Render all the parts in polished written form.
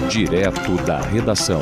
Direto da redação.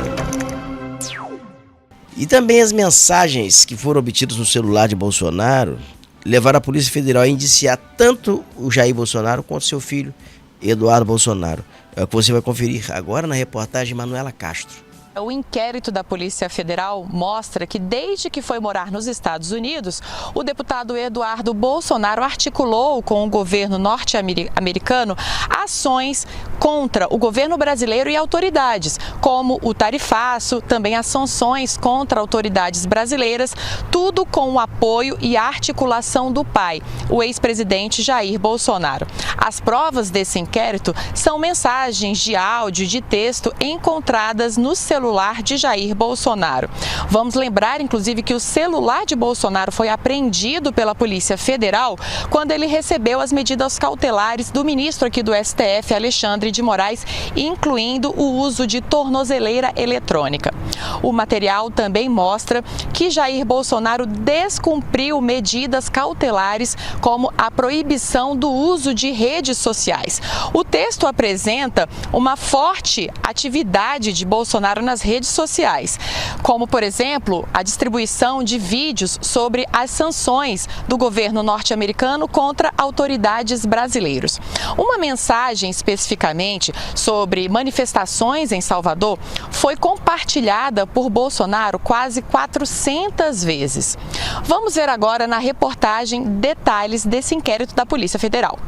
E também as mensagens que foram obtidas no celular de Bolsonaro levaram a Polícia Federal a indiciar tanto o Jair Bolsonaro quanto seu filho, Eduardo Bolsonaro. É o que você vai conferir agora na reportagem Manuela Castro. O inquérito da Polícia Federal mostra que desde que foi morar nos Estados Unidos, o deputado Eduardo Bolsonaro articulou com o governo norte-americano ações contra o governo brasileiro e autoridades, como o tarifaço, também as sanções contra autoridades brasileiras, tudo com o apoio e articulação do pai, o ex-presidente Jair Bolsonaro. As provas desse inquérito são mensagens de áudio e de texto encontradas no celular de Jair Bolsonaro. Vamos lembrar, inclusive, que o celular de Bolsonaro foi apreendido pela Polícia Federal quando ele recebeu as medidas cautelares do ministro aqui do STF, Alexandre de Moraes, incluindo o uso de tornozeleira eletrônica. O material também mostra que Jair Bolsonaro descumpriu medidas cautelares, como a proibição do uso de redes sociais. O texto apresenta uma forte atividade de Bolsonaro nas redes sociais, como, por exemplo, a distribuição de vídeos sobre as sanções do governo norte-americano contra autoridades brasileiras. Uma mensagem especificamente sobre manifestações em Salvador foi compartilhada por Bolsonaro quase 400 vezes. Vamos ver agora na reportagem detalhes desse inquérito da Polícia Federal.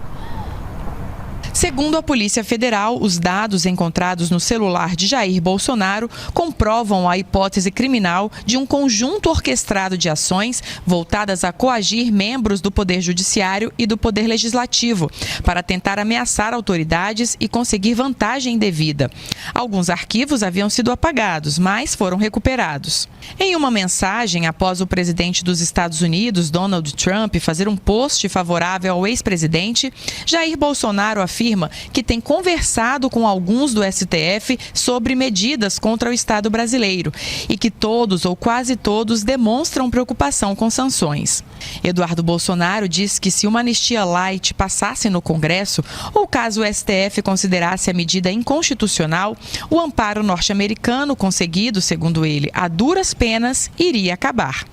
Segundo a Polícia Federal, os dados encontrados no celular de Jair Bolsonaro comprovam a hipótese criminal de um conjunto orquestrado de ações voltadas a coagir membros do Poder Judiciário e do Poder Legislativo para tentar ameaçar autoridades e conseguir vantagem indevida. Alguns arquivos haviam sido apagados, mas foram recuperados. Em uma mensagem, após o presidente dos Estados Unidos, Donald Trump, fazer um post favorável ao ex-presidente, Jair Bolsonaro afirma que tem conversado com alguns do STF sobre medidas contra o Estado brasileiro e que todos ou quase todos demonstram preocupação com sanções. Eduardo Bolsonaro diz que se uma anistia light passasse no Congresso, ou caso o STF considerasse a medida inconstitucional, o amparo norte-americano conseguido, segundo ele, a duras penas, iria acabar.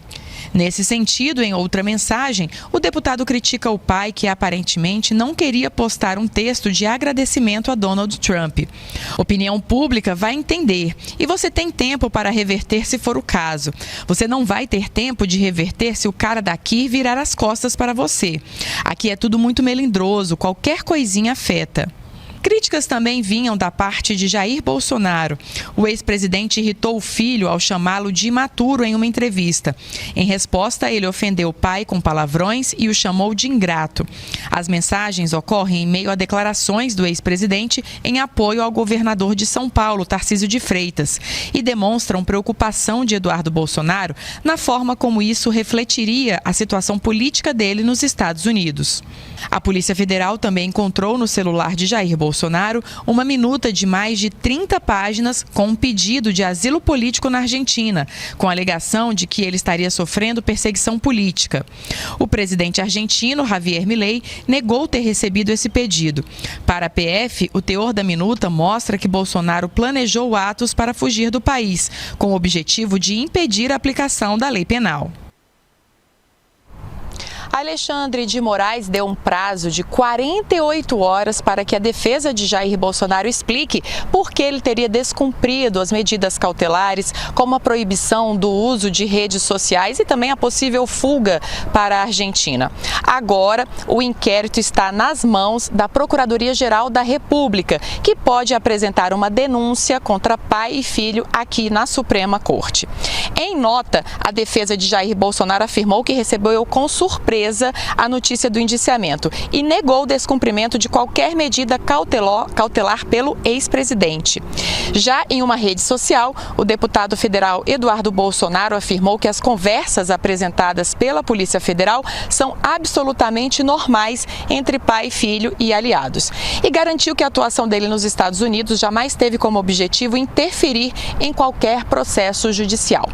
Nesse sentido, em outra mensagem, o deputado critica o pai que aparentemente não queria postar um texto de agradecimento a Donald Trump. Opinião pública vai entender e você tem tempo para reverter se for o caso. Você não vai ter tempo de reverter se o cara daqui virar as costas para você. Aqui é tudo muito melindroso, qualquer coisinha afeta. Críticas também vinham da parte de Jair Bolsonaro. O ex-presidente irritou o filho ao chamá-lo de imaturo em uma entrevista. Em resposta, ele ofendeu o pai com palavrões e o chamou de ingrato. As mensagens ocorrem em meio a declarações do ex-presidente em apoio ao governador de São Paulo, Tarcísio de Freitas, e demonstram preocupação de Eduardo Bolsonaro na forma como isso refletiria a situação política dele nos Estados Unidos. A Polícia Federal também encontrou no celular de Jair Bolsonaro uma minuta de mais de 30 páginas com um pedido de asilo político na Argentina, com a alegação de que ele estaria sofrendo perseguição política. O presidente argentino, Javier Milei, negou ter recebido esse pedido. Para a PF, o teor da minuta mostra que Bolsonaro planejou atos para fugir do país, com o objetivo de impedir a aplicação da lei penal. Alexandre de Moraes deu um prazo de 48 horas para que a defesa de Jair Bolsonaro explique por que ele teria descumprido as medidas cautelares, como a proibição do uso de redes sociais e também a possível fuga para a Argentina. Agora, o inquérito está nas mãos da Procuradoria-Geral da República, que pode apresentar uma denúncia contra pai e filho aqui na Suprema Corte. Em nota, a defesa de Jair Bolsonaro afirmou que recebeu com surpresa a notícia do indiciamento e negou o descumprimento de qualquer medida cautelar pelo ex-presidente. Já em uma rede social, o deputado federal Eduardo Bolsonaro afirmou que as conversas apresentadas pela Polícia Federal são absolutamente normais entre pai, filho e aliados. E garantiu que a atuação dele nos Estados Unidos jamais teve como objetivo interferir em qualquer processo judicial.